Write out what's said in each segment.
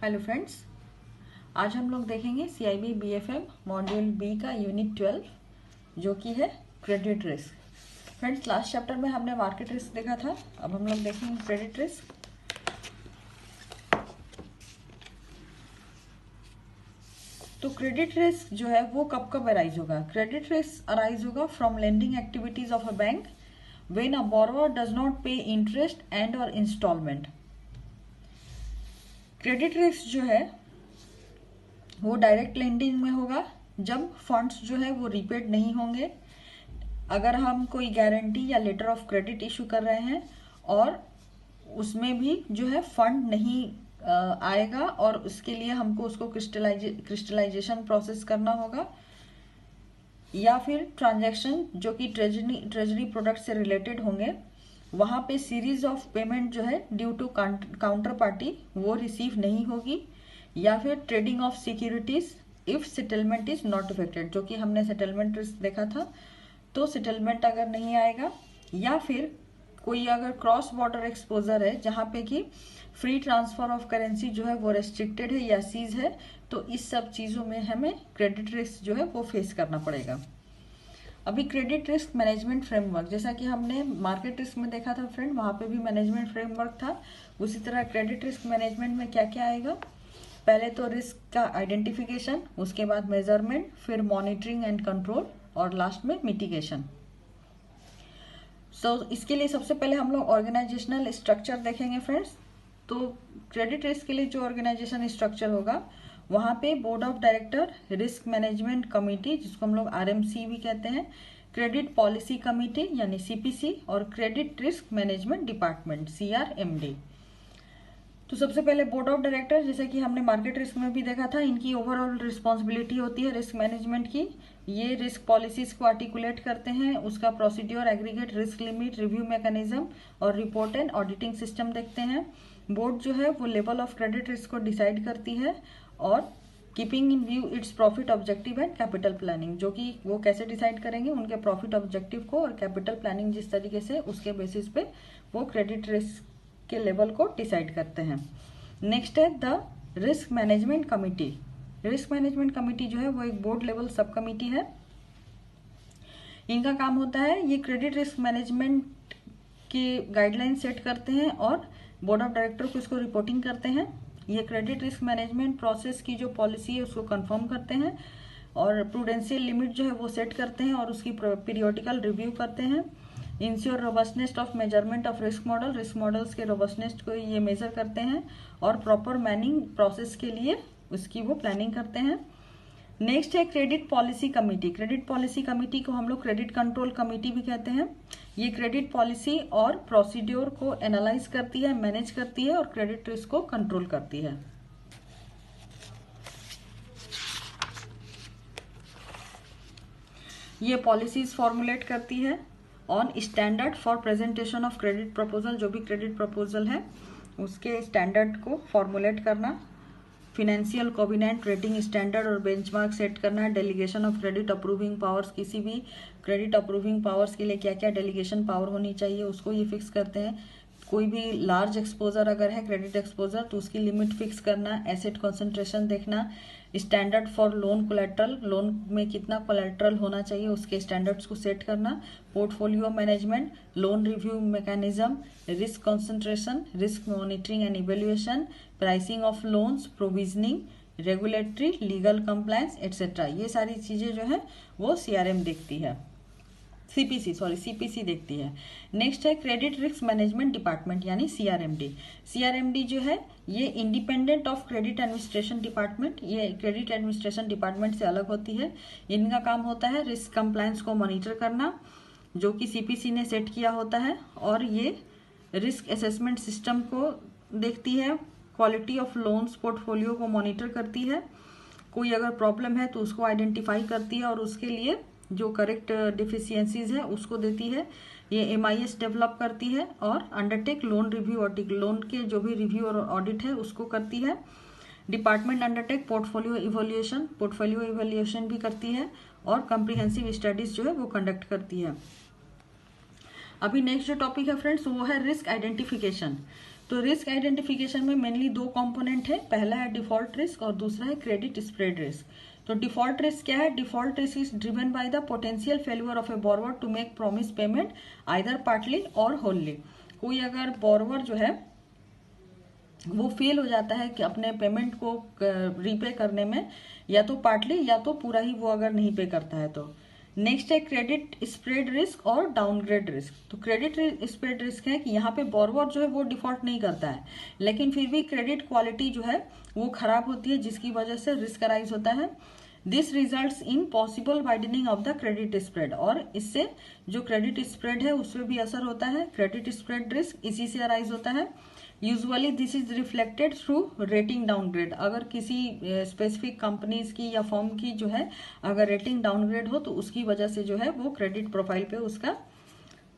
Hello friends, आज हम लोग देखेंगे CIB BFM मॉड्यूल बी का यूनिट 12 जो कि है credit risk. Friends, last chapter में हमने मार्केट रिस्क देखा था, अब हम लोग देखेंगे क्रेडिट रिस्क। तो क्रेडिट रिस्क जो है वो कब कब अराइज होगा? क्रेडिट रिस्क अराइज होगा from lending activities of a bank when a borrower does not पे इंटरेस्ट एंड और इंस्टॉलमेंट। क्रेडिट रिस्क जो है वो डायरेक्ट लेंडिंग में होगा जब फंड्स जो है वो रीपेड नहीं होंगे, अगर हम कोई गारंटी या लेटर ऑफ क्रेडिट इशू कर रहे हैं और उसमें भी जो है फंड नहीं आएगा और उसके लिए हमको उसको क्रिस्टलाइजेशन प्रोसेस करना होगा, या फिर ट्रांजैक्शन जो कि ट्रेजरी प्रोडक्ट से रिलेटेड होंगे वहाँ पे सीरीज ऑफ पेमेंट जो है ड्यू टू काउंटर पार्टी वो रिसीव नहीं होगी, या फिर trading of securities if settlement is not affected, जो कि हमने सेटलमेंट रिस्क देखा था। तो सेटलमेंट अगर नहीं आएगा, या फिर कोई अगर क्रॉस बॉर्डर एक्सपोजर है जहाँ पे कि फ्री ट्रांसफर ऑफ करेंसी जो है वो रेस्ट्रिक्टेड है या सीज है, तो इस सब चीज़ों में हमें क्रेडिट रिस्क जो है वो फेस करना पड़ेगा। अभी क्रेडिट रिस्क मैनेजमेंट फ्रेमवर्क, जैसा कि हमने मार्केट रिस्क में देखा था फ्रेंड, वहाँ पे भी मैनेजमेंट फ्रेमवर्क था, उसी तरह क्रेडिट रिस्क मैनेजमेंट में क्या क्या आएगा? पहले तो रिस्क का आइडेंटिफिकेशन, उसके बाद मेजरमेंट, फिर मॉनिटरिंग एंड कंट्रोल और लास्ट में मिटिगेशन। इसके लिए सबसे पहले हम लोग ऑर्गेनाइजेशनल स्ट्रक्चर देखेंगे फ्रेंड्स। तो क्रेडिट रिस्क के लिए जो ऑर्गेनाइजेशन स्ट्रक्चर होगा वहाँ पे board of director, risk management committee जिसको हम लोग RMC भी कहते हैं, क्रेडिट पॉलिसी कमेटी यानी CPC और credit risk management department CRMD। तो सबसे पहले बोर्ड ऑफ डायरेक्टर, जैसे कि हमने मार्केट रिस्क में भी देखा था, इनकी ओवरऑल रिस्पॉन्सिबिलिटी होती है रिस्क मैनेजमेंट की। ये रिस्क पॉलिसीज को आर्टिकुलेट करते हैं, उसका procedure, aggregate risk limit, review mechanism और रिपोर्ट एंड ऑडिटिंग सिस्टम देखते हैं। बोर्ड जो है वो लेवल ऑफ क्रेडिट रिस्क को डिसाइड करती है और keeping in view its profit objective and capital planning, जो कि वो कैसे डिसाइड करेंगे उनके प्रॉफिट ऑब्जेक्टिव को और कैपिटल प्लानिंग जिस तरीके से उसके बेसिस पे वो क्रेडिट रिस्क के लेवल को डिसाइड करते हैं। नेक्स्ट है the risk management committee. Risk management committee जो है वो एक बोर्ड लेवल सब कमिटी है। इनका काम होता है ये क्रेडिट रिस्क मैनेजमेंट के गाइडलाइन सेट करते हैं और बोर्ड ऑफ डायरेक्टर को इसको रिपोर्टिंग करते हैं। ये क्रेडिट रिस्क मैनेजमेंट प्रोसेस की जो पॉलिसी है उसको कंफर्म करते हैं और प्रूडेंशियल लिमिट जो है वो सेट करते हैं और उसकी पीरियोडिकल रिव्यू करते हैं। Ensure robustness of measurement of risk model, risk models के रोबस्टनेस को ये मेजर करते हैं और प्रॉपर मैनिंग प्रोसेस के लिए उसकी वो प्लानिंग करते हैं। नेक्स्ट है credit policy committee. Credit policy committee को हम लोग क्रेडिट कंट्रोल कमेटी भी कहते हैं। ये क्रेडिट पॉलिसी और प्रोसीड्योर को एनालाइज करती है, मैनेज करती है और क्रेडिट रिस्क को कंट्रोल करती है। ये पॉलिसीज फॉर्मुलेट करती है on standard for presentation of credit proposal, जो भी क्रेडिट प्रपोजल है उसके स्टैंडर्ड को फॉर्मुलेट करना, फिनेंशियल कोविनेंट, रेटिंग स्टैंडर्ड और बेंचमार्क सेट करना, delegation of credit approving powers, किसी भी क्रेडिट अप्रूविंग पावर्स के लिए क्या क्या डेलीगेशन पावर होनी चाहिए उसको ये फिक्स करते हैं। कोई भी लार्ज एक्सपोजर अगर है क्रेडिट एक्सपोजर तो उसकी लिमिट फिक्स करना, एसेट कॉन्सेंट्रेशन देखना, standard for loan collateral, loan में कितना कोलेट्रल होना चाहिए उसके स्टैंडर्ड्स को सेट करना, portfolio management, loan review mechanism, risk concentration, risk monitoring and evaluation, pricing of loans, provisioning, regulatory, legal compliance etcetera, ये सारी चीज़ें जो है वो CRM देखती है, CPC देखती है। नेक्स्ट है क्रेडिट रिस्क मैनेजमेंट डिपार्टमेंट यानी CRMD। CRMD जो है ये independent of credit administration department, ये क्रेडिट एडमिनिस्ट्रेशन डिपार्टमेंट से अलग होती है। इनका काम होता है रिस्क कंप्लायंस को मॉनिटर करना जो कि CPC ने सेट किया होता है, और ये रिस्क असेसमेंट सिस्टम को देखती है, क्वालिटी ऑफ लोन्स पोर्टफोलियो को मॉनिटर करती है, कोई अगर प्रॉब्लम है तो उसको आइडेंटिफाई करती है और उसके लिए जो करेक्ट डिफिशियंसीज है उसको देती है। ये MIS डेवलप करती है और undertake loan review audit, loan के जो भी रिव्यू और ऑडिट है उसको करती है। डिपार्टमेंट अंडरटेक पोर्टफोलियो इवोल्यूशन भी करती है और कम्प्रिहेंसिव स्टडीज जो है वो कंडक्ट करती है। अभी नेक्स्ट जो टॉपिक है फ्रेंड्स वो है रिस्क आइडेंटिफिकेशन। तो रिस्क आइडेंटिफिकेशन में मेनली दो कंपोनेंट है, पहला है डिफॉल्ट रिस्क और दूसरा है क्रेडिट स्प्रेड रिस्क। तो डिफॉल्ट रिस्क क्या है? Default risk is driven by the potential failure of a borrower to make promise payment either partly और होलली। कोई अगर बोरोवर जो है वो फेल हो जाता है कि अपने पेमेंट को रीपे करने में, या तो पार्टली या तो पूरा ही वो अगर नहीं पे करता है तो। नेक्स्ट है क्रेडिट स्प्रेड रिस्क और डाउनग्रेड रिस्क। तो क्रेडिट स्प्रेड रिस्क है कि यहाँ पे बोरोवर जो है वो डिफॉल्ट नहीं करता है, लेकिन फिर भी क्रेडिट क्वालिटी जो है वो खराब होती है, जिसकी वजह से रिस्क अराइज होता है। This results in possible widening of the credit spread, और इससे जो क्रेडिट स्प्रेड है उसमें भी असर होता है। क्रेडिट स्प्रेड रिस्क इसी से अराइज होता है। Usually this is reflected through rating downgrade. अगर किसी स्पेसिफिक कंपनीज की या फर्म की जो है अगर रेटिंग डाउनग्रेड हो तो उसकी वजह से जो है वो क्रेडिट प्रोफाइल पे उसका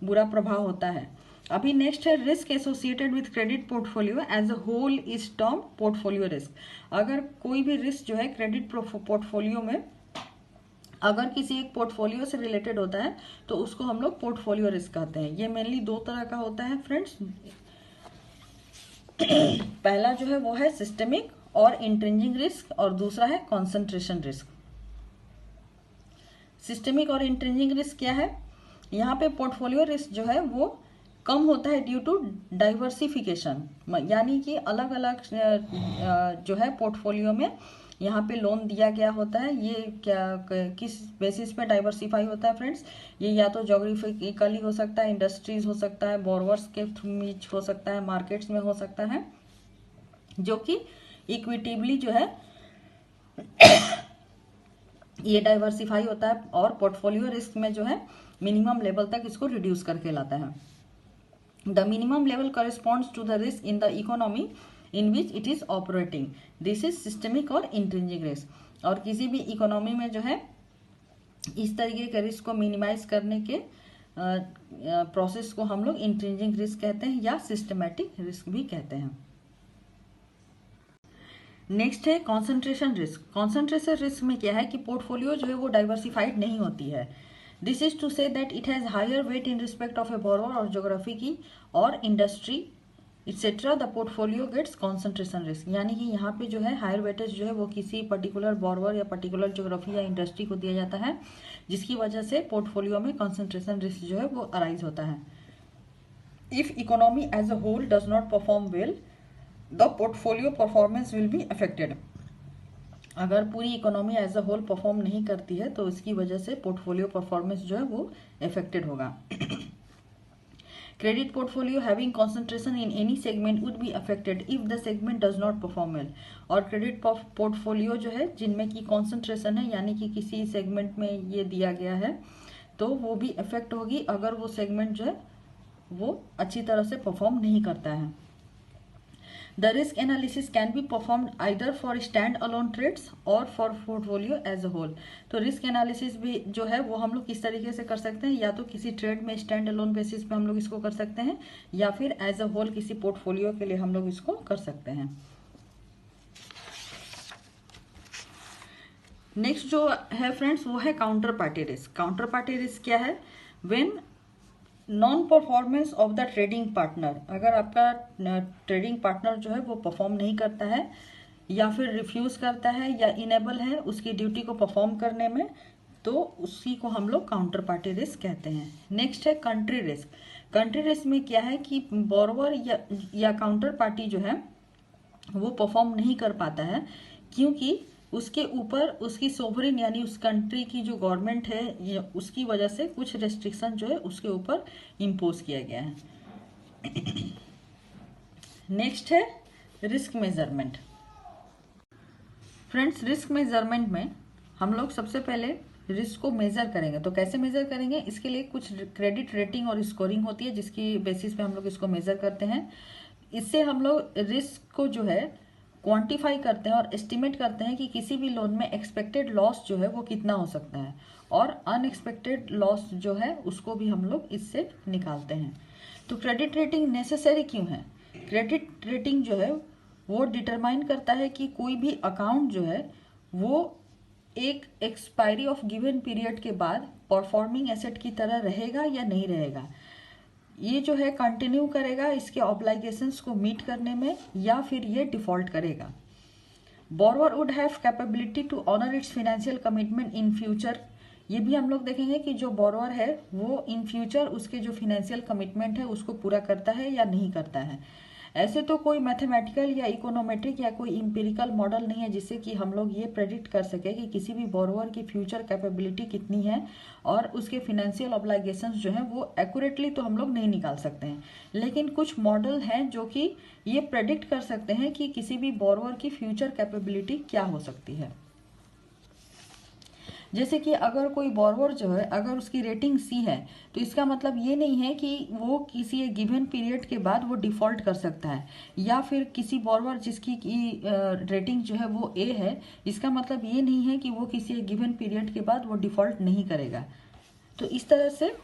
बुरा प्रभाव होता है। अभी नेक्स्ट है risk associated with credit portfolio as a whole is term portfolio risk. अगर कोई भी रिस्क जो है क्रेडिट पोर्टफोलियो में अगर किसी एक पोर्टफोलियो से रिलेटेड होता है तो उसको हम लोग पोर्टफोलियो रिस्क कहते हैं। ये मेनली दो तरह का होता है फ्रेंड्स। पहला जो है वो है सिस्टेमिक और इंट्रिंसिक रिस्क, और दूसरा है कॉन्सेंट्रेशन रिस्क। सिस्टेमिक और इंट्रिंसिक रिस्क क्या है? यहाँ पे पोर्टफोलियो रिस्क जो है वो कम होता है ड्यू टू डाइवर्सिफिकेशन, यानी कि अलग अलग जो है पोर्टफोलियो में यहाँ पे लोन दिया गया होता है। ये क्या किस बेसिस पे डाइवर्सिफाई होता है फ्रेंड्स? ये या तो जोग्राफिकली हो सकता है, इंडस्ट्रीज हो सकता है, बोरोवर्स के थ्रू हो सकता है, मार्केट्स में हो सकता है, जो कि इक्विटेबली जो है ये डाइवर्सिफाई होता है और पोर्टफोलियो रिस्क में जो है मिनिमम लेवल तक इसको रिड्यूस करके लाता है। The minimum level corresponds to the risk in the economy in which it is operating. This is systemic और इंट्रिंसिक रिस्क। और किसी भी इकोनॉमी में जो है इस तरीके के रिस्क को मिनिमाइज करने के प्रोसेस को हम लोग इंट्रिंसिक रिस्क कहते हैं या सिस्टमैटिक रिस्क भी कहते हैं। नेक्स्ट है कॉन्सेंट्रेशन रिस्क। कॉन्सेंट्रेशन रिस्क में क्या है कि पोर्टफोलियो जो है वो डाइवर्सिफाइड नहीं होती है। This is to say that it has higher weight in respect of a borrower और ज्योग्राफी की और industry etcetera. The portfolio gets concentration risk, यानी कि यहाँ पे जो है हायर वेटेज जो है वो किसी पर्टिकुलर बोरोवर या पर्टिकुलर ज्योग्राफी या इंडस्ट्री को दिया जाता है, जिसकी वजह से पोर्टफोलियो में कॉन्सेंट्रेशन रिस्क जो है वो अराइज होता है। If economy as a whole does not perform well the portfolio performance will be affected. अगर पूरी economy as a whole perform नहीं करती है तो इसकी वजह से पोर्टफोलियो परफॉर्मेंस जो है वो अफेक्टेड होगा। Credit portfolio having concentration in any segment would be affected if the segment does not perform well. और क्रेडिट पोर्टफोलियो जो है जिनमें की कॉन्सेंट्रेशन है, यानी कि किसी सेगमेंट में ये दिया गया है, तो वो भी अफेक्ट होगी अगर वो सेगमेंट जो है वो अच्छी तरह से परफॉर्म नहीं करता है। The risk analysis can be performed either for stand-alone trades or for portfolio as a whole। तो रिस्क एनालिसिस भी जो है वो हम लोग किस तरीके से कर सकते हैं? या तो किसी ट्रेड में स्टैंड अलोन बेसिस पे हम लोग इसको कर सकते हैं, या फिर एज अ होल किसी पोर्टफोलियो के लिए हम लोग इसको कर सकते हैं। नेक्स्ट जो है फ्रेंड्स वो है counter party risk. Counter party risk क्या है? When non performance of the trading partner, अगर आपका ट्रेडिंग पार्टनर जो है वो परफॉर्म नहीं करता है या फिर रिफ्यूज करता है या इनेबल है उसकी ड्यूटी को परफॉर्म करने में, तो उसी को हम लोग काउंटर पार्टी रिस्क कहते हैं। नेक्स्ट है कंट्री रिस्क। कंट्री रिस्क में क्या है कि बोरोवर या काउंटर पार्टी जो है वो परफॉर्म नहीं कर पाता है क्योंकि उसके ऊपर उसकी सोवरेन यानी उस कंट्री की जो गवर्नमेंट है उसकी वजह से कुछ रेस्ट्रिक्शन जो है उसके ऊपर इम्पोज किया गया है। नेक्स्ट है risk measurement. Friends risk measurement में हम लोग सबसे पहले रिस्क को मेजर करेंगे। तो कैसे मेजर करेंगे? इसके लिए कुछ क्रेडिट रेटिंग और स्कोरिंग होती है जिसकी बेसिस पे हम लोग इसको मेजर करते हैं। इससे हम लोग रिस्क को जो है क्वांटिफाई करते हैं और एस्टिमेट करते हैं कि किसी भी लोन में एक्सपेक्टेड लॉस जो है वो कितना हो सकता है, और अनएक्सपेक्टेड लॉस जो है उसको भी हम लोग इससे निकालते हैं। तो क्रेडिट रेटिंग नेसेसरी क्यों है? क्रेडिट रेटिंग जो है वो डिटरमाइन करता है कि कोई भी अकाउंट जो है वो एक एक्सपायरी ऑफ गिवन पीरियड के बाद परफॉर्मिंग एसेट की तरह रहेगा या नहीं रहेगा। ये जो है कंटिन्यू करेगा इसके ऑब्लिगेशंस को मीट करने में, या फिर ये डिफॉल्ट करेगा। Borrower would have capability to honour its financial commitment in future. ये भी हम लोग देखेंगे कि जो बोरोवर है वो इन फ्यूचर उसके जो फाइनेंशियल कमिटमेंट है उसको पूरा करता है या नहीं करता है। ऐसे तो कोई मैथमेटिकल या इकोनोमेट्रिक या कोई इम्पेरिकल मॉडल नहीं है जिससे कि हम लोग ये प्रेडिक्ट कर सके कि किसी भी बोरोवर की फ्यूचर कैपेबिलिटी कितनी है और उसके फिनेंशियल ऑब्लिगेशंस जो हैं वो एक्यूरेटली तो हम लोग नहीं निकाल सकते हैं, लेकिन कुछ मॉडल हैं जो कि ये प्रेडिक्ट कर सकते हैं कि किसी भी बोरोवर की फ्यूचर कैपेबिलिटी क्या हो सकती है। जैसे कि अगर कोई बोरोवर जो है अगर उसकी रेटिंग सी है तो इसका मतलब ये नहीं है कि वो किसी एक गिवन पीरियड के बाद वो डिफ़ॉल्ट कर सकता है, या फिर किसी बोरोवर जिसकी रेटिंग जो है वो ए है, इसका मतलब ये नहीं है कि वो किसी एक गिवन पीरियड के बाद वो डिफ़ॉल्ट नहीं करेगा। तो इस तरह से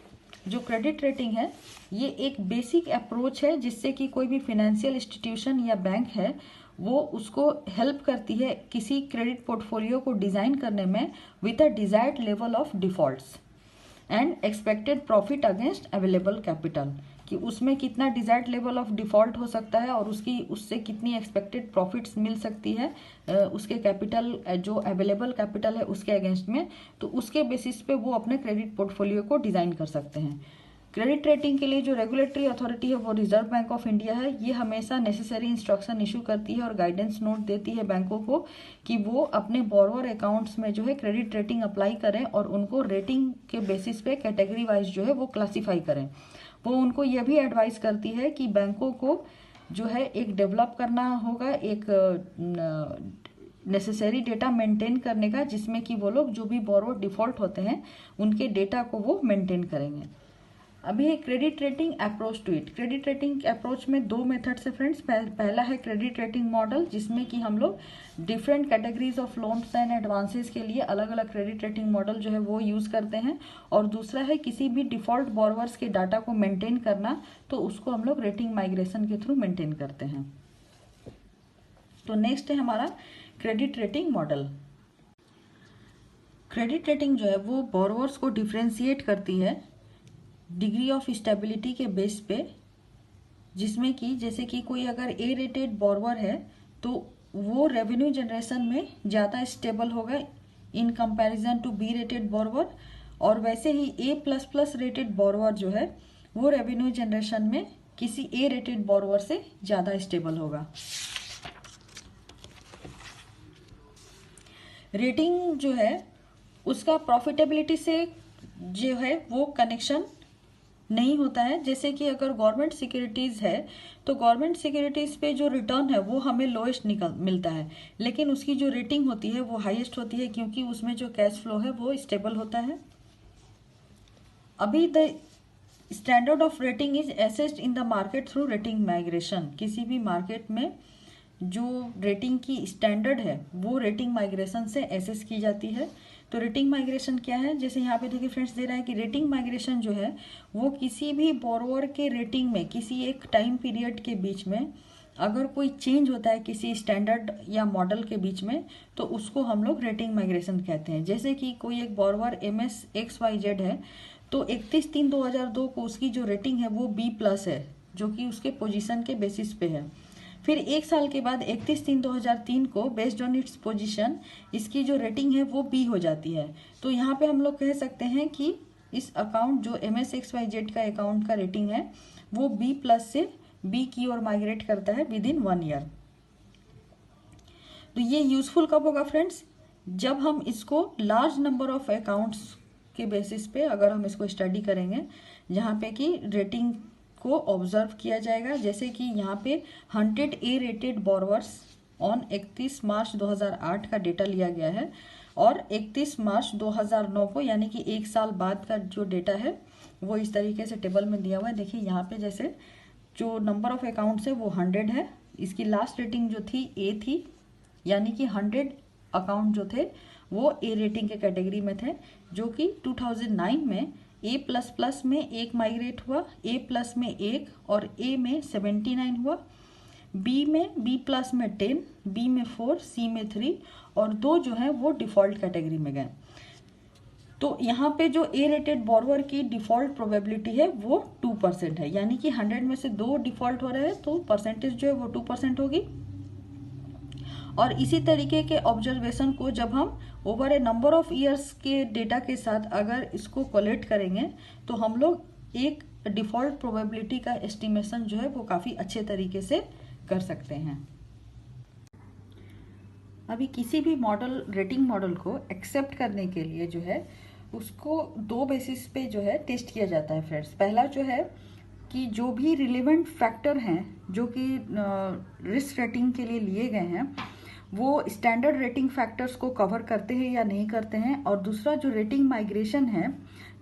जो क्रेडिट रेटिंग है ये एक बेसिक अप्रोच है जिससे कि कोई भी फाइनेंशियल इंस्टीट्यूशन या बैंक है वो उसको हेल्प करती है किसी क्रेडिट पोर्टफोलियो को डिज़ाइन करने में with a desired level of defaults and expected profit against available capital, कि उसमें कितना डिजायर्ड लेवल ऑफ डिफॉल्ट हो सकता है और उससे कितनी एक्सपेक्टेड प्रॉफिट्स मिल सकती है उसके कैपिटल जो अवेलेबल कैपिटल है उसके अगेंस्ट में, तो उसके बेसिस पे वो अपने क्रेडिट पोर्टफोलियो को डिज़ाइन कर सकते हैं। क्रेडिट रेटिंग के लिए जो रेगुलेटरी अथॉरिटी है वो रिजर्व बैंक ऑफ इंडिया है। ये हमेशा नेसेसरी इंस्ट्रक्शन इशू करती है और गाइडेंस नोट देती है बैंकों को कि वो अपने बोरोवर अकाउंट्स में जो है क्रेडिट रेटिंग अप्लाई करें और उनको रेटिंग के बेसिस पे कैटेगरी वाइज जो है वो क्लासीफाई करें। वो उनको ये भी एडवाइस करती है कि बैंकों को जो है एक डेवलप करना होगा एक नेसेसरी डेटा मेंटेन करने का, जिसमें कि वो लोग जो भी बोरोवर डिफॉल्ट होते हैं उनके डेटा को वो मेंटेन करेंगे। अभी है credit rating approach to it. Credit rating approach में दो मेथड्स है फ्रेंड्स। पहला है क्रेडिट रेटिंग मॉडल जिसमें कि हम लोग different categories of loans and advances के लिए अलग अलग क्रेडिट रेटिंग मॉडल जो है वो यूज़ करते हैं, और दूसरा है किसी भी डिफॉल्ट बोरोवर्स के डाटा को मेंटेन करना, तो उसको हम लोग रेटिंग माइग्रेशन के थ्रू मेंटेन करते हैं। तो नेक्स्ट है हमारा credit rating model. Credit rating जो है वो बोरोवर्स को डिफ्रेंशिएट करती है डिग्री ऑफ स्टेबिलिटी के बेस पे, जिसमें कि जैसे कि कोई अगर ए रेटेड बोरोवर है तो वो रेवेन्यू जनरेशन में ज़्यादा स्टेबल होगा in comparison to B rated borrower, और वैसे ही A plus plus rated borrower जो है वो रेवेन्यू जनरेशन में किसी ए रेटेड बोरोवर से ज़्यादा स्टेबल होगा। रेटिंग जो है उसका प्रॉफिटेबिलिटी से जो है वो कनेक्शन नहीं होता है। जैसे कि अगर गवर्नमेंट सिक्योरिटीज़ है तो गवर्नमेंट सिक्योरिटीज़ पे जो रिटर्न है वो हमें लोएस्ट मिलता है, लेकिन उसकी जो रेटिंग होती है वो हाईएस्ट होती है क्योंकि उसमें जो कैश फ्लो है वो स्टेबल होता है। अभी the standard of rating is assessed in the market through rating migration. किसी भी मार्केट में जो रेटिंग की स्टैंडर्ड है वो रेटिंग माइग्रेशन से एसेस की जाती है। तो रेटिंग माइग्रेशन क्या है, जैसे यहाँ पे देखिए फ्रेंड्स दे रहा है कि रेटिंग माइग्रेशन जो है वो किसी भी बोरोवर के रेटिंग में किसी एक टाइम पीरियड के बीच में अगर कोई चेंज होता है किसी स्टैंडर्ड या मॉडल के बीच में तो उसको हम लोग रेटिंग माइग्रेशन कहते हैं। जैसे कि कोई एक बोरोवर MSXYZ है तो 31/3/2002 को उसकी जो रेटिंग है वो B+ है जो कि उसके पोजीशन के बेसिस पे है। फिर एक साल के बाद 31/3/2003 को बेस्ड ऑन इट्स पोजीशन इसकी जो रेटिंग है वो B हो जाती है। तो यहाँ पे हम लोग कह सकते हैं कि इस अकाउंट जो MSXYZ का अकाउंट का रेटिंग है वो B+ से B की ओर माइग्रेट करता है विद इन 1 ईयर। तो ये यूजफुल कब होगा फ्रेंड्स, जब हम इसको लार्ज नंबर ऑफ अकाउंट्स के बेसिस पे अगर हम इसको स्टडी करेंगे जहाँ पे कि रेटिंग को ऑब्जर्व किया जाएगा। जैसे कि यहाँ पे 100 ए रेटेड बोरोवर्स ऑन 31 मार्च 2008 का डेटा लिया गया है और 31 मार्च 2009 को यानी कि एक साल बाद का जो डेटा है वो इस तरीके से टेबल में दिया हुआ है। देखिए यहाँ पे जैसे जो नंबर ऑफ अकाउंट्स है वो 100 है, इसकी लास्ट रेटिंग जो थी ए थी, यानी कि 100 अकाउंट जो थे वो ए रेटिंग के कैटेगरी में थे, जो कि 2009 में A++ में 1 माइग्रेट हुआ, A+ में 1 और A में 79 हुआ, B में B+ में 10, B में 4, C में 3 और 2 जो हैं वो डिफ़ॉल्ट कैटेगरी में गए। तो यहाँ पे जो ए रेटेड बोरोवर की डिफ़ॉल्ट प्रोबेबिलिटी है वो 2% है, यानी कि 100 में से 2 डिफ़ॉल्ट हो रहे हैं तो परसेंटेज जो है वो 2% होगी। और इसी तरीके के ऑब्जर्वेशन को जब हम over A number of years के डेटा के साथ अगर इसको कोलेक्ट करेंगे तो हम लोग एक डिफ़ॉल्ट प्रोबेबिलिटी का एस्टिमेशन जो है वो काफ़ी अच्छे तरीके से कर सकते हैं। अभी किसी भी मॉडल, रेटिंग मॉडल को एक्सेप्ट करने के लिए जो है उसको 2 बेसिस पे जो है टेस्ट किया जाता है फ्रेंड्स। पहला जो है कि जो भी रिलेवेंट फैक्टर हैं जो कि रिस्क रेटिंग के लिए लिए गए हैं वो स्टैंडर्ड रेटिंग फैक्टर्स को कवर करते हैं या नहीं करते हैं, और दूसरा जो रेटिंग माइग्रेशन है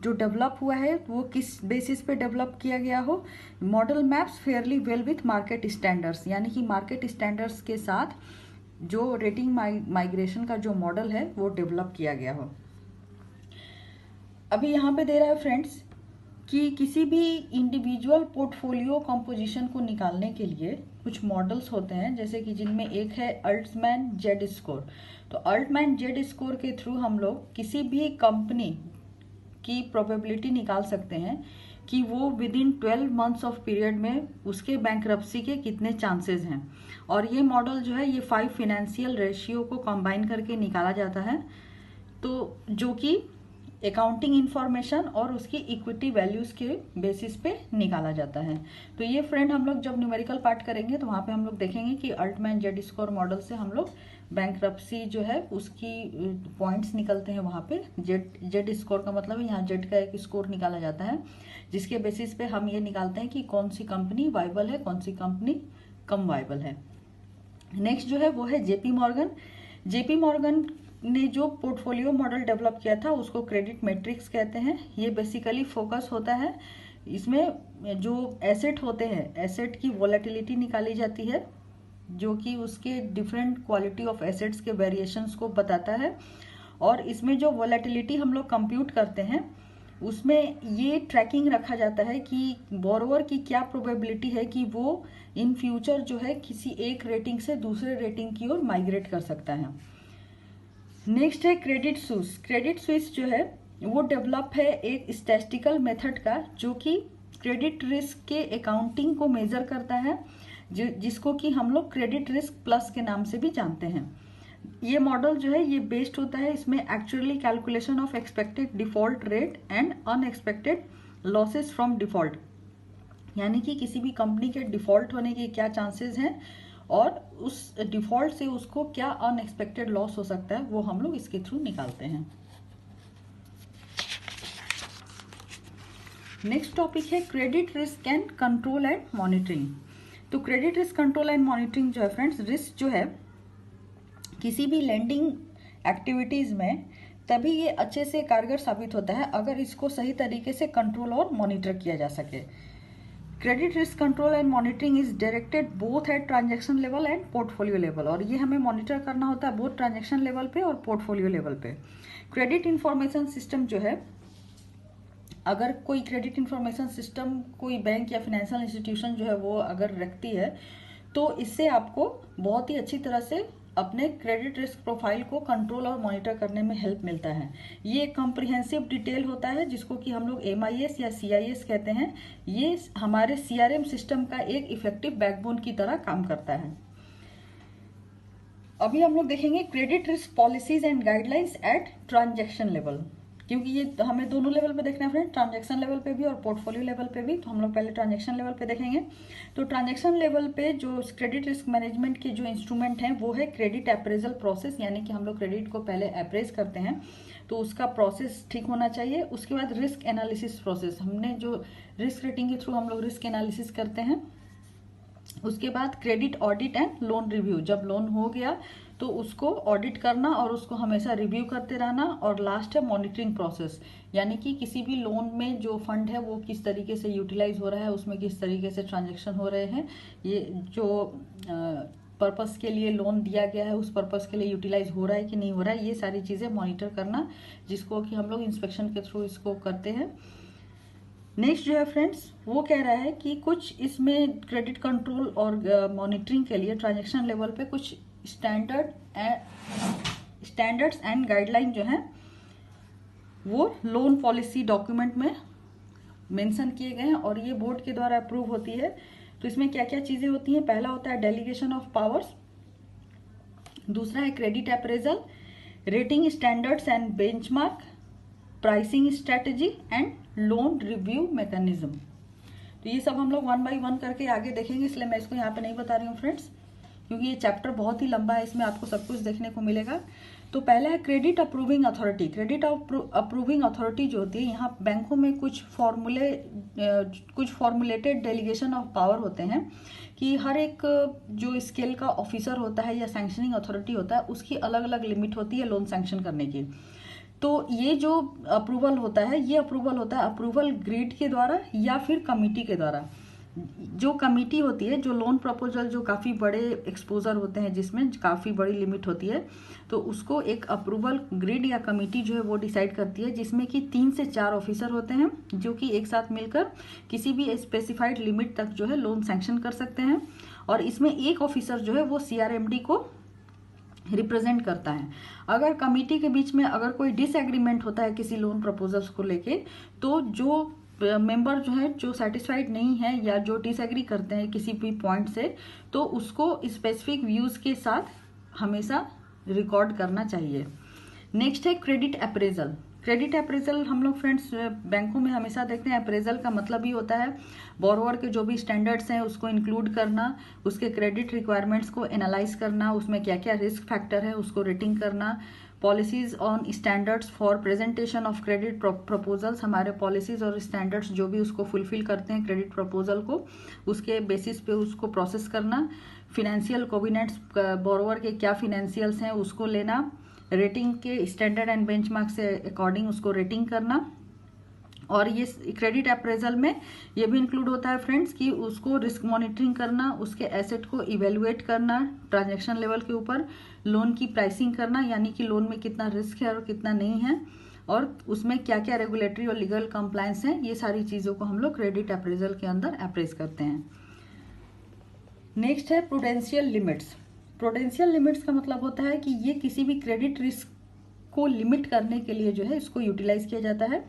जो डेवलप हुआ है वो किस बेसिस पे डेवलप किया गया हो। Model maps fairly well with market standards, यानी कि मार्केट स्टैंडर्ड्स के साथ जो रेटिंग माइग्रेशन का जो मॉडल है वो डेवलप किया गया हो। अभी यहाँ पे दे रहा है फ्रेंड्स कि किसी भी इंडिविजुअल पोर्टफोलियो कंपोजिशन को निकालने के लिए कुछ मॉडल्स होते हैं, जैसे कि जिनमें एक है अल्टमैन जेड स्कोर। तो अल्टमैन जेड स्कोर के थ्रू हम लोग किसी भी कंपनी की प्रोबेबिलिटी निकाल सकते हैं कि वो with in 12 months of period में उसके बैंकरप्सी के कितने चांसेस हैं। और ये मॉडल जो है ये 5 फाइनेंशियल रेशियो को कंबाइन करके निकाला जाता है, तो जो कि अकाउंटिंग इंफॉर्मेशन और उसकी इक्विटी वैल्यूज के बेसिस पे निकाला जाता है। तो ये फ्रेंड हम लोग जब न्यूमेरिकल पार्ट करेंगे तो वहाँ पे हम लोग देखेंगे कि अल्टमैन जेड स्कोर मॉडल से हम लोग बैंकरप्सी जो है उसकी पॉइंट्स निकलते हैं। वहाँ पे जेड स्कोर का मतलब है यहाँ जेड का एक स्कोर निकाला जाता है जिसके बेसिस पे हम ये निकालते हैं कि कौन सी कंपनी वाइबल है, कौन सी कंपनी कम वाइबल है। नेक्स्ट जो है वो है जेपी मॉर्गन। जेपी मॉर्गन ने जो पोर्टफोलियो मॉडल डेवलप किया था उसको क्रेडिट मैट्रिक्स कहते हैं। ये बेसिकली फोकस होता है, इसमें जो एसेट होते हैं एसेट की वोलेटिलिटी निकाली जाती है जो कि उसके डिफरेंट क्वालिटी ऑफ एसेट्स के वेरिएशंस को बताता है, और इसमें जो वोलेटिलिटी हम लोग कंप्यूट करते हैं उसमें ये ट्रैकिंग रखा जाता है कि बोरोवर की क्या प्रोबेबिलिटी है कि वो इन फ्यूचर जो है किसी एक रेटिंग से दूसरे रेटिंग की ओर माइग्रेट कर सकता है। नेक्स्ट है क्रेडिट स्विस। क्रेडिट स्विस जो है वो डेवलप है एक स्टैटिस्टिकल मेथड का जो कि क्रेडिट रिस्क के अकाउंटिंग को मेजर करता है, जिसको कि हम लोग क्रेडिट रिस्क प्लस के नाम से भी जानते हैं। ये मॉडल जो है ये बेस्ड होता है इसमें actually calculation of expected default rate and unexpected losses from default, यानी कि किसी भी कंपनी के डिफॉल्ट होने के क्या चांसेस हैं और उस डिफॉल्ट से उसको क्या अनएक्सपेक्टेड लॉस हो सकता है वो हम लोग इसके थ्रू निकालते हैं। नेक्स्ट टॉपिक है credit risk and control and monitoring. तो credit risk control and monitoring जो है फ्रेंड्स, रिस्क जो है किसी भी लेंडिंग एक्टिविटीज में तभी ये अच्छे से कारगर साबित होता है अगर इसको सही तरीके से कंट्रोल और मॉनिटर किया जा सके। Credit risk control and monitoring is directed both at transaction level and portfolio level, और ये हमें मॉनिटर करना होता है बोथ ट्रांजैक्शन लेवल पे और पोर्टफोलियो लेवल पे। क्रेडिट इंफॉर्मेशन सिस्टम जो है, अगर कोई क्रेडिट इंफॉर्मेशन सिस्टम कोई बैंक या फाइनेंशियल इंस्टीट्यूशन जो है वो अगर रखती है तो इससे आपको बहुत ही अच्छी तरह से अपने क्रेडिट रिस्क प्रोफाइल को कंट्रोल और मॉनिटर करने में हेल्प मिलता है। ये एक कॉम्प्रिहेंसिव डिटेल होता है जिसको कि हम लोग MIS या CIS कहते हैं। ये हमारे CRM सिस्टम का एक इफेक्टिव बैकबोन की तरह काम करता है। अभी हम लोग देखेंगे credit risk policies and guidelines at transaction level, क्योंकि ये हमें दोनों लेवल पे देखना है फ्रेंड, ट्रांजैक्शन लेवल पे भी और पोर्टफोलियो लेवल पे भी। तो हम लोग पहले ट्रांजैक्शन लेवल पे देखेंगे। तो ट्रांजैक्शन लेवल पे जो क्रेडिट रिस्क मैनेजमेंट के जो इंस्ट्रूमेंट हैं वो है क्रेडिट अप्रेजल प्रोसेस, यानी कि हम लोग क्रेडिट को पहले अप्रेज करते हैं तो उसका प्रोसेस ठीक होना चाहिए। उसके बाद रिस्क एनालिसिस प्रोसेस, हमने जो रिस्क रेटिंग के थ्रू हम लोग रिस्क एनालिसिस करते हैं। उसके बाद credit audit and loan review, जब लोन हो गया तो उसको ऑडिट करना और उसको हमेशा रिव्यू करते रहना। और लास्ट है मॉनिटरिंग प्रोसेस, यानी कि किसी भी लोन में जो फंड है वो किस तरीके से यूटिलाइज हो रहा है, उसमें किस तरीके से ट्रांजैक्शन हो रहे हैं, ये जो पर्पस के लिए लोन दिया गया है उस पर्पस के लिए यूटिलाइज हो रहा है कि नहीं हो रहा है, ये सारी चीज़ें मॉनिटर करना, जिसको कि हम लोग इंस्पेक्शन के थ्रू इसको करते हैं। नेक्स्ट जो है फ्रेंड्स वो कह रहा है कि कुछ इसमें क्रेडिट कंट्रोल और मॉनिटरिंग के लिए ट्रांजैक्शन लेवल पे कुछ स्टैंडर्ड्स एंड गाइडलाइन जो हैं वो लोन पॉलिसी डॉक्यूमेंट में मेंशन किए गए हैं और ये बोर्ड के द्वारा अप्रूव होती है। तो इसमें क्या क्या चीज़ें होती हैं, पहला होता है डेलीगेशन ऑफ पावर्स, दूसरा है credit appraisal, rating standards and benchmark, pricing strategy and loan review mechanism. तो ये सब हम लोग 1 बाय 1 करके आगे देखेंगे, इसलिए मैं इसको यहाँ पे नहीं बता रही हूँ फ्रेंड्स, क्योंकि ये चैप्टर बहुत ही लंबा है, इसमें आपको सब कुछ देखने को मिलेगा। तो पहला है credit approving authority. Credit approving authority जो होती है, यहाँ बैंकों में कुछ फॉर्मुलेटेड डेलीगेशन ऑफ पावर होते हैं कि हर एक जो स्केल का ऑफिसर होता है या सैंक्शनिंग अथॉरिटी होता है, उसकी अलग अलग लिमिट होती है लोन सैंक्शन करने की। तो ये जो अप्रूवल होता है, ये अप्रूवल होता है अप्रूवल ग्रिड के द्वारा या फिर कमिटी के द्वारा। जो कमिटी होती है, जो लोन प्रपोजल जो काफ़ी बड़े एक्सपोजर होते हैं, जिसमें काफ़ी बड़ी लिमिट होती है, तो उसको एक अप्रूवल ग्रिड या कमिटी जो है वो डिसाइड करती है, जिसमें कि 3 से 4 ऑफिसर होते हैं जो कि एक साथ मिलकर किसी भी स्पेसिफाइड लिमिट तक जो है लोन सैंक्शन कर सकते हैं। और इसमें एक ऑफिसर जो है वो CRMD को रिप्रेजेंट करता है। अगर कमिटी के बीच में अगर कोई डिसएग्रीमेंट होता है किसी लोन प्रपोजल्स को लेके, तो जो मेंबर जो है जो सेटिस्फाइड नहीं है या जो डिसएग्री करते हैं किसी भी पॉइंट से, तो उसको स्पेसिफिक व्यूज के साथ हमेशा रिकॉर्ड करना चाहिए। नेक्स्ट है क्रेडिट अप्रेजल। क्रेडिट अप्रेजल हम लोग फ्रेंड्स बैंकों में हमेशा देखते हैं। अप्रेजल का मतलब ही होता है बोरोवर के जो भी स्टैंडर्ड्स हैं उसको इंक्लूड करना, उसके क्रेडिट रिक्वायरमेंट्स को एनालाइज करना, उसमें क्या क्या रिस्क फैक्टर है उसको रेटिंग करना, policies on standards for presentation of credit proposals, हमारे पॉलिसीज और स्टैंडर्ड्स जो भी उसको फुलफिल करते हैं क्रेडिट प्रपोजल को, उसके बेसिस पे उसको प्रोसेस करना, फिनेंशियल कोविनेंट्स बोरोवर के क्या फिनेंशियल्स हैं उसको लेना, रेटिंग के स्टैंडर्ड एंड बेंचमार्क से अकॉर्डिंग उसको रेटिंग करना। और ये क्रेडिट अप्रेजल में ये भी इंक्लूड होता है फ्रेंड्स कि उसको रिस्क मॉनिटरिंग करना, उसके एसेट को इवेलुएट करना ट्रांजैक्शन लेवल के ऊपर, लोन की प्राइसिंग करना, यानी कि लोन में कितना रिस्क है और कितना नहीं है, और उसमें क्या क्या रेगुलेटरी और लीगल कंप्लायंस हैं, ये सारी चीज़ों को हम लोग क्रेडिट अप्रेजल के अंदर अप्रेज करते हैं। नेक्स्ट है प्रूडेंशियल लिमिट्स। प्रूडेंशियल लिमिट्स का मतलब होता है कि ये किसी भी क्रेडिट रिस्क को लिमिट करने के लिए जो है इसको यूटिलाइज किया जाता है।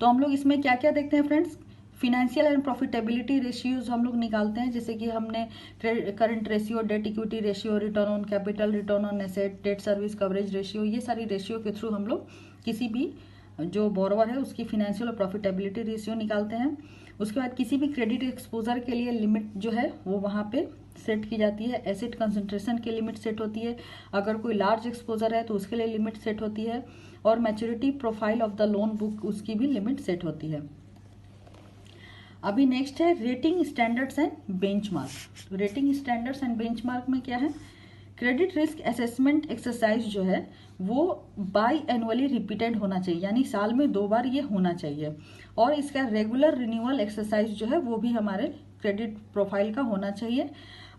तो हम लोग इसमें क्या क्या देखते हैं friends, financial and profitability ratios हम लोग निकालते हैं, जैसे कि हमने current ratio, debt equity ratio, return on capital, return on asset, debt service coverage ratio, ये सारी रेशियो के थ्रू हम लोग किसी भी जो बोरोवर है उसकी फिनेंशियल और प्रॉफिटेबिलिटी रेशियो निकालते हैं। उसके बाद किसी भी क्रेडिट एक्सपोजर के लिए लिमिट जो है वो वहाँ पे सेट की जाती है। एसेट कंसंट्रेशन की लिमिट सेट होती है, अगर कोई लार्ज एक्सपोजर है तो उसके लिए लिमिट सेट होती है, और maturity profile of the loan book उसकी भी लिमिट सेट होती है। अभी नेक्स्ट है rating standards and benchmark. Rating standards and benchmark में क्या है, क्रेडिट रिस्क असेसमेंट एक्सरसाइज जो है वो बाई एनुअली रिपीटेड होना चाहिए, यानी साल में 2 बार ये होना चाहिए, और इसका रेगुलर रिन्यूअल एक्सरसाइज जो है वो भी हमारे क्रेडिट प्रोफाइल का होना चाहिए।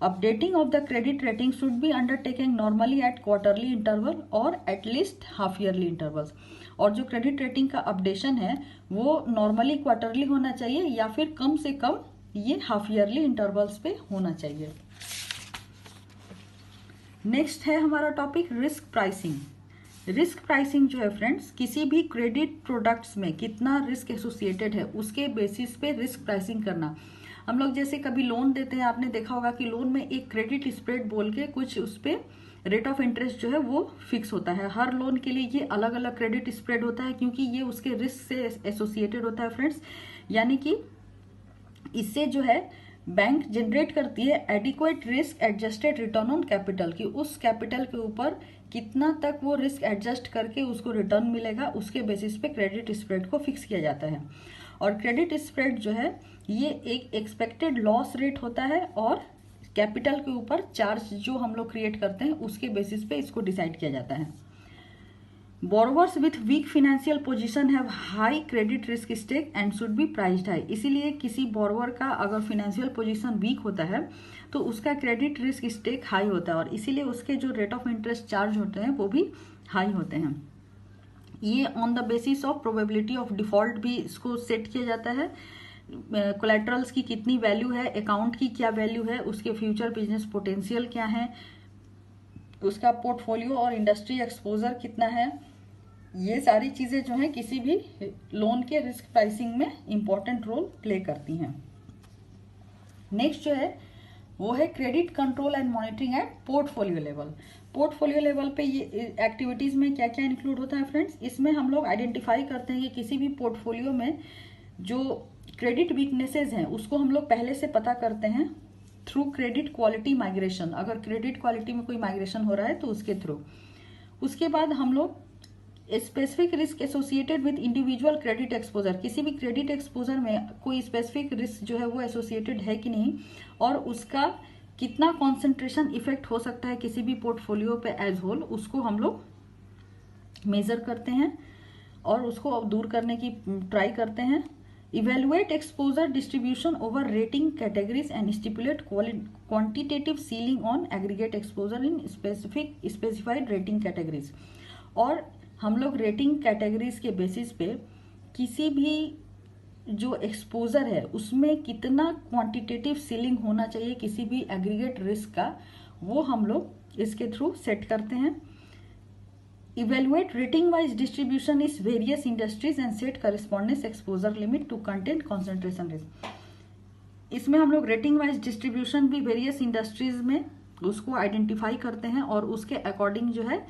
Updating of the credit rating should be undertaking normally at quarterly interval और एटलीस्ट हाफ ईयरली इंटरवल्स। और जो क्रेडिट रेटिंग का अपडेशन है वो नॉर्मली क्वार्टरली होना चाहिए या फिर कम से कम ये हाफ ईयरली इंटरवल्स पे होना चाहिए। नेक्स्ट है हमारा topic risk pricing. Risk pricing जो है फ्रेंड्स, किसी भी क्रेडिट प्रोडक्ट्स में कितना रिस्क एसोसिएटेड है उसके बेसिस पे रिस्क प्राइसिंग करना। हम लोग जैसे कभी लोन देते हैं, आपने देखा होगा कि लोन में एक क्रेडिट स्प्रेड बोल के कुछ उस पर रेट ऑफ इंटरेस्ट जो है वो फिक्स होता है। हर लोन के लिए ये अलग अलग क्रेडिट स्प्रेड होता है, क्योंकि ये उसके रिस्क से एसोसिएटेड होता है फ्रेंड्स। यानी कि इससे जो है बैंक जनरेट करती है adequate risk adjusted return on capital, कि उस कैपिटल के ऊपर कितना तक वो रिस्क एडजस्ट करके उसको रिटर्न मिलेगा, उसके बेसिस पे क्रेडिट स्प्रेड को फिक्स किया जाता है। और क्रेडिट स्प्रेड जो है ये एक एक्सपेक्टेड लॉस रेट होता है, और कैपिटल के ऊपर चार्ज जो हम लोग क्रिएट करते हैं उसके बेसिस पे इसको डिसाइड किया जाता है। Borrowers with weak financial position have high credit risk stake and should be priced high. इसीलिए किसी बोरोवर का अगर फाइनेंशियल पोजीशन वीक होता है तो उसका क्रेडिट रिस्क स्टेक हाई होता है, और इसीलिए उसके जो रेट ऑफ इंटरेस्ट चार्ज होते हैं वो भी हाई होते हैं। ये on the basis of probability of default भी इसको सेट किया जाता है। कोलैटरल्स की कितनी वैल्यू है, अकाउंट की क्या वैल्यू है, उसके फ्यूचर बिजनेस पोटेंशियल क्या है, उसका पोर्टफोलियो और इंडस्ट्री एक्सपोजर कितना है, ये सारी चीज़ें जो हैं किसी भी लोन के रिस्क प्राइसिंग में इम्पॉर्टेंट रोल प्ले करती हैं। नेक्स्ट जो है वो है credit control and monitoring at portfolio level. Portfolio level पे ये एक्टिविटीज़ में क्या क्या इंक्लूड होता है फ्रेंड्स, इसमें हम लोग आइडेंटिफाई करते हैं कि किसी भी पोर्टफोलियो में जो क्रेडिट वीकनेसेस हैं उसको हम लोग पहले से पता करते हैं थ्रू क्रेडिट क्वालिटी माइग्रेशन। अगर क्रेडिट क्वालिटी में कोई माइग्रेशन हो रहा है तो उसके थ्रू। उसके बाद हम लोग specific risk associated with individual credit exposure, किसी भी क्रेडिट एक्सपोजर में कोई स्पेसिफिक रिस्क जो है वो एसोसिएटेड है कि नहीं, और उसका कितना कॉन्सेंट्रेशन इफेक्ट हो सकता है किसी भी पोर्टफोलियो पे एज होल, उसको हम लोग मेजर करते हैं और उसको दूर करने की ट्राई करते हैं। Evaluate exposure distribution over rating categories and stipulate quantitative ceiling on aggregate exposure in specified rating categories. और हम लोग रेटिंग कैटेगरीज के बेसिस पे किसी भी जो एक्सपोजर है उसमें कितना क्वांटिटेटिव सीलिंग होना चाहिए किसी भी एग्रीगेट रिस्क का, वो हम लोग इसके थ्रू सेट करते हैं। Evaluate rating wise distribution is various industries and set correspondence exposure limit to content concentration risk. इसमें हम लोग रेटिंग वाइज डिस्ट्रीब्यूशन भी वेरियस इंडस्ट्रीज में उसको आइडेंटिफाई करते हैं और उसके अकॉर्डिंग जो है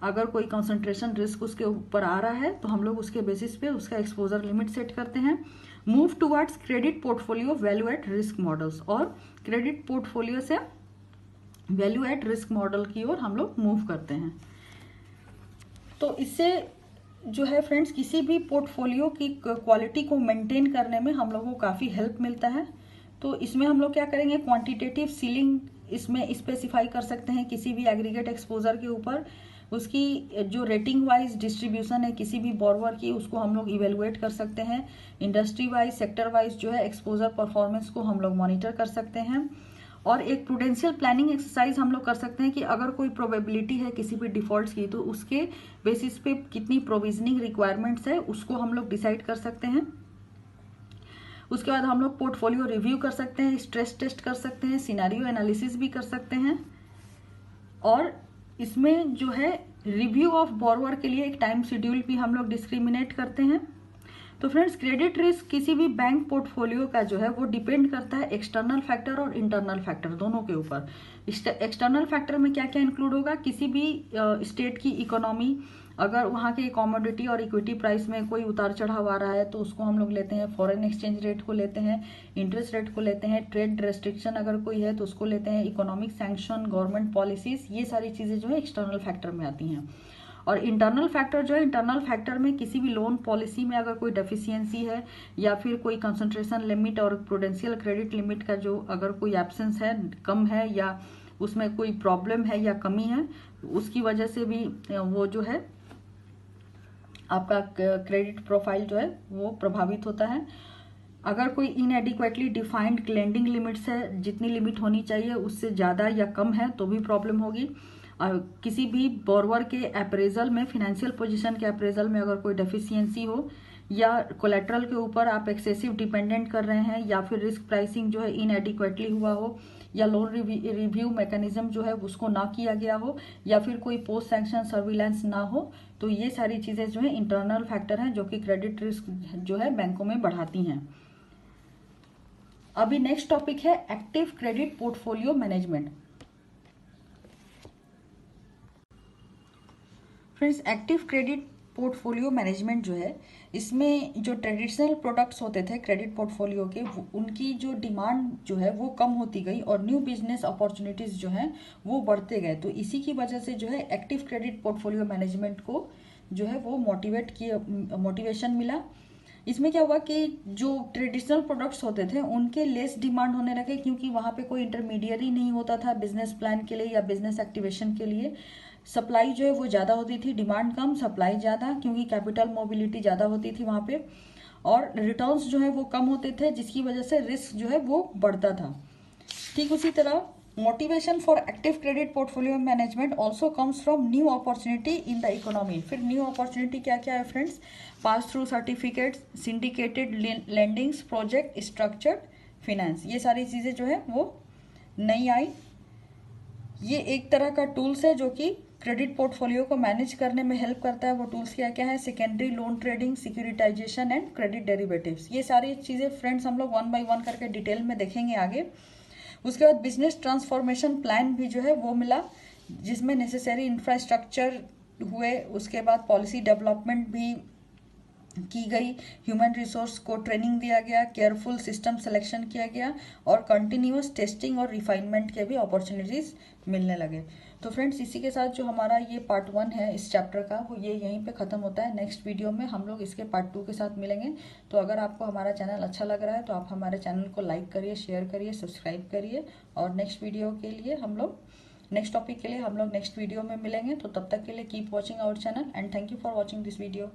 अगर कोई कंसंट्रेशन रिस्क उसके ऊपर आ रहा है तो हम लोग उसके बेसिस पे उसका एक्सपोजर लिमिट सेट करते हैं। Move towards credit portfolio value at risk models, और क्रेडिट पोर्टफोलियो से वैल्यू एट रिस्क मॉडल की ओर हम लोग मूव करते हैं। तो इससे जो है फ्रेंड्स किसी भी पोर्टफोलियो की क्वालिटी को मेंटेन करने में हम लोगों को काफ़ी हेल्प मिलता है। तो इसमें हम लोग क्या करेंगे, क्वांटिटेटिव सीलिंग इसमें स्पेसिफाई कर सकते हैं किसी भी एग्रीगेट एक्सपोजर के ऊपर। उसकी जो रेटिंग वाइज डिस्ट्रीब्यूशन है किसी भी बोरोवर की, उसको हम लोग इवेलुएट कर सकते हैं। इंडस्ट्री वाइज, सेक्टर वाइज जो है एक्सपोजर परफॉर्मेंस को हम लोग मॉनिटर कर सकते हैं। और एक प्रूडेंशियल प्लानिंग एक्सरसाइज हम लोग कर सकते हैं कि अगर कोई प्रोबेबिलिटी है किसी भी डिफॉल्ट्स की तो उसके बेसिस पे कितनी प्रोविजनिंग रिक्वायरमेंट्स है उसको हम लोग डिसाइड कर सकते हैं। उसके बाद हम लोग पोर्टफोलियो रिव्यू कर सकते हैं, स्ट्रेस टेस्ट कर सकते हैं, सिनेरियो एनालिसिस भी कर सकते हैं। और इसमें जो है रिव्यू ऑफ बोरोवर के लिए एक टाइम शेड्यूल भी हम लोग डिस्क्रिमिनेट करते हैं। तो फ्रेंड्स क्रेडिट रिस्क किसी भी बैंक पोर्टफोलियो का जो है वो डिपेंड करता है एक्सटर्नल फैक्टर और इंटरनल फैक्टर दोनों के ऊपर। एक्सटर्नल फैक्टर में क्या क्या इंक्लूड होगा, किसी भी स्टेट की इकोनॉमी, अगर वहाँ के कमोडिटी और इक्विटी प्राइस में कोई उतार चढ़ाव आ रहा है तो उसको हम लोग लेते हैं, फॉरेन एक्सचेंज रेट को लेते हैं, इंटरेस्ट रेट को लेते हैं, ट्रेड रेस्ट्रिक्शन अगर कोई है तो उसको लेते हैं, इकोनॉमिक सैंक्शन, गवर्नमेंट पॉलिसीज, ये सारी चीज़ें जो है एक्सटर्नल फैक्टर में आती हैं। और इंटरनल फैक्टर जो है, इंटरनल फैक्टर में किसी भी लोन पॉलिसी में अगर कोई डेफिशिएंसी है या फिर कोई कंसंट्रेशन लिमिट और प्रूडेंशियल क्रेडिट लिमिट का जो अगर कोई एब्सेंस है, कम है, या उसमें कोई प्रॉब्लम है या कमी है, उसकी वजह से भी वो जो है आपका क्रेडिट प्रोफाइल जो है वो प्रभावित होता है। अगर कोई इनएडिक्वेटली डिफाइंड लेंडिंग लिमिट्स है, जितनी लिमिट होनी चाहिए उससे ज़्यादा या कम है तो भी प्रॉब्लम होगी। किसी भी बोरोवर के अप्रेजल में, फाइनेंशियल पोजीशन के अप्रेजल में अगर कोई डेफिशिएंसी हो, या कोलेट्रल के ऊपर आप एक्सेसिव डिपेंडेंट कर रहे हैं, या फिर रिस्क प्राइसिंग जो है इनएडिक्वेटली हुआ हो, या लोन रिव्यू मैकेनिज्म जो है उसको ना किया गया हो, या फिर कोई पोस्ट सैंक्शन सर्विलेंस ना हो, तो ये सारी चीज़ें जो है इंटरनल फैक्टर हैं जो कि क्रेडिट रिस्क जो है बैंकों में बढ़ाती हैं। अभी नेक्स्ट टॉपिक है active credit portfolio management. Friends active credit portfolio management जो है, इसमें जो ट्रेडिशनल प्रोडक्ट्स होते थे क्रेडिट पोर्टफोलियो के, उनकी जो डिमांड जो है वो कम होती गई और न्यू बिजनेस अपॉर्चुनिटीज़ जो हैं वो बढ़ते गए। तो इसी की वजह से जो है एक्टिव क्रेडिट पोर्टफोलियो मैनेजमेंट को जो है वो मोटिवेशन मिला। इसमें क्या हुआ कि जो ट्रेडिशनल प्रोडक्ट्स होते थे उनके लेस डिमांड होने लगे, क्योंकि वहाँ पे कोई इंटरमीडियरी नहीं होता था बिजनेस प्लान के लिए या बिजनेस एक्टिवेशन के लिए। सप्लाई जो है वो ज़्यादा होती थी, डिमांड कम सप्लाई ज़्यादा, क्योंकि कैपिटल मोबिलिटी ज़्यादा होती थी वहाँ पे, और रिटर्न्स जो है वो कम होते थे, जिसकी वजह से रिस्क जो है वो बढ़ता था। ठीक उसी तरह motivation for active credit portfolio management also comes from new opportunity in the economy. फिर न्यू अपॉर्चुनिटी क्या क्या है friends, pass through certificates, syndicated lendings, project structured finance, ये सारी चीज़ें जो है वो नई आई। ये एक तरह का टूल्स है जो कि क्रेडिट पोर्टफोलियो को मैनेज करने में हेल्प करता है। वो टूल्स क्या क्या है? Secondary loan trading, securitisation and credit derivatives. ये सारी चीज़ें फ्रेंड्स हम लोग 1 बाय 1 करके डिटेल में देखेंगे आगे। उसके बाद बिजनेस ट्रांसफॉर्मेशन प्लान भी जो है वो मिला, जिसमें नेसेसरी इंफ्रास्ट्रक्चर हुए। उसके बाद पॉलिसी डेवलपमेंट भी की गई, ह्यूमन रिसोर्स को ट्रेनिंग दिया गया, केयरफुल सिस्टम सिलेक्शन किया गया और कंटिन्यूस टेस्टिंग और रिफाइनमेंट के भी अपॉर्चुनिटीज मिलने लगे। तो फ्रेंड्स, इसी के साथ जो हमारा ये पार्ट 1 है इस चैप्टर का, वो ये यहीं पे ख़त्म होता है। नेक्स्ट वीडियो में हम लोग इसके पार्ट 2 के साथ मिलेंगे। तो अगर आपको हमारा चैनल अच्छा लग रहा है तो आप हमारे चैनल को लाइक करिए, शेयर करिए, सब्सक्राइब करिए। और नेक्स्ट वीडियो के लिए हम लोग, नेक्स्ट टॉपिक के लिए हम लोग नेक्स्ट वीडियो में मिलेंगे। तो तब तक के लिए keep watching our channel and thank you for watching this video.